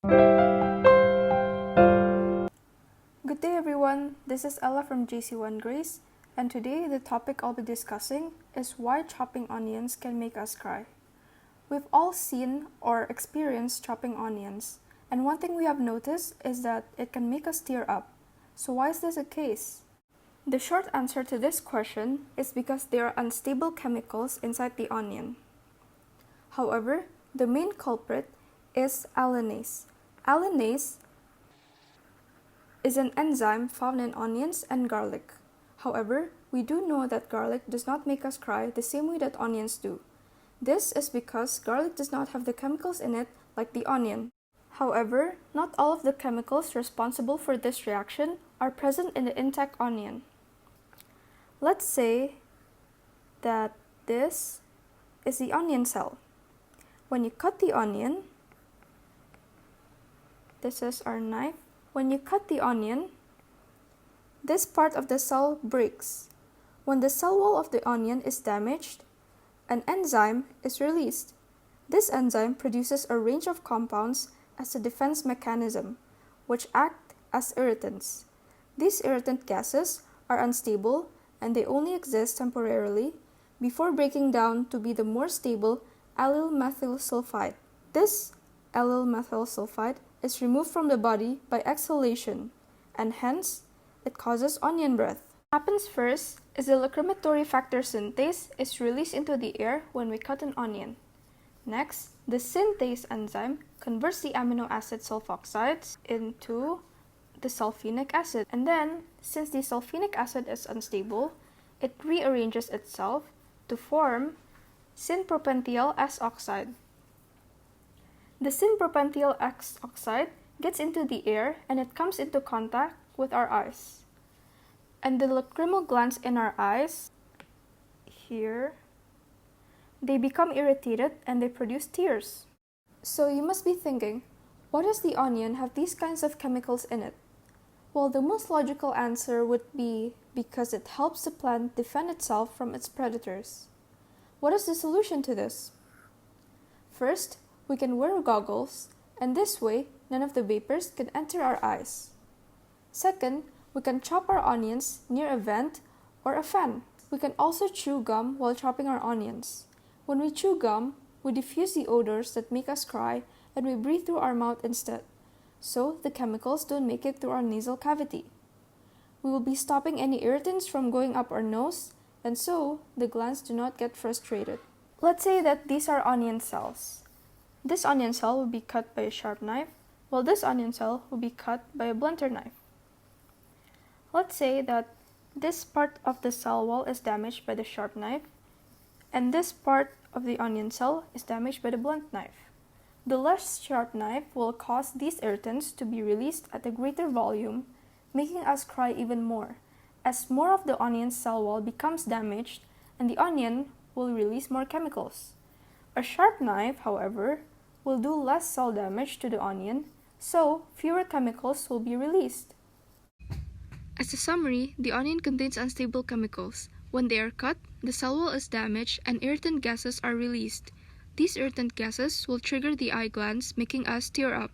Good day everyone, this is Ella from JC1 Grace, and today the topic I'll be discussing is why chopping onions can make us cry. We've all seen or experienced chopping onions, and one thing we have noticed is that it can make us tear up. So why is this the case? The short answer to this question is because there are unstable chemicals inside the onion. However, the main culprit is allanase. Allanase is an enzyme found in onions and garlic. However, we do know that garlic does not make us cry the same way that onions do. This is because garlic does not have the chemicals in it like the onion. However, not all of the chemicals responsible for this reaction are present in the intact onion. Let's say that this is the onion cell. When you cut the onion, this is our knife. When you cut the onion, this part of the cell breaks. When the cell wall of the onion is damaged, an enzyme is released. This enzyme produces a range of compounds as a defense mechanism, which act as irritants. These irritant gases are unstable and they only exist temporarily before breaking down to be the more stable allyl methyl sulfide. This allyl methyl sulfide is removed from the body by exhalation, and hence it causes onion breath. What happens first is the lacrimatory factor synthase is released into the air when we cut an onion. Next, the synthase enzyme converts the amino acid sulfoxides into the sulfenic acid, and then, since the sulfenic acid is unstable, it rearranges itself to form syn-propanethiol S oxide. The syn-propanethiol S oxide gets into the air and it comes into contact with our eyes. And the lacrimal glands in our eyes, here, they become irritated and they produce tears. So you must be thinking, why does the onion have these kinds of chemicals in it? Well, the most logical answer would be because it helps the plant defend itself from its predators. What is the solution to this? First, we can wear goggles, and this way, none of the vapors can enter our eyes. Second, we can chop our onions near a vent or a fan. We can also chew gum while chopping our onions. When we chew gum, we diffuse the odors that make us cry and we breathe through our mouth instead, so the chemicals don't make it through our nasal cavity. We will be stopping any irritants from going up our nose, and so the glands do not get frustrated. Let's say that these are onion cells. This onion cell will be cut by a sharp knife, while this onion cell will be cut by a blunter knife. Let's say that this part of the cell wall is damaged by the sharp knife, and this part of the onion cell is damaged by the blunt knife. The less sharp knife will cause these irritants to be released at a greater volume, making us cry even more, as more of the onion cell wall becomes damaged and the onion will release more chemicals. A sharp knife, however, will do less cell damage to the onion, so fewer chemicals will be released. As a summary, the onion contains unstable chemicals. When they are cut, the cell wall is damaged and irritant gases are released. These irritant gases will trigger the eye glands, making us tear up.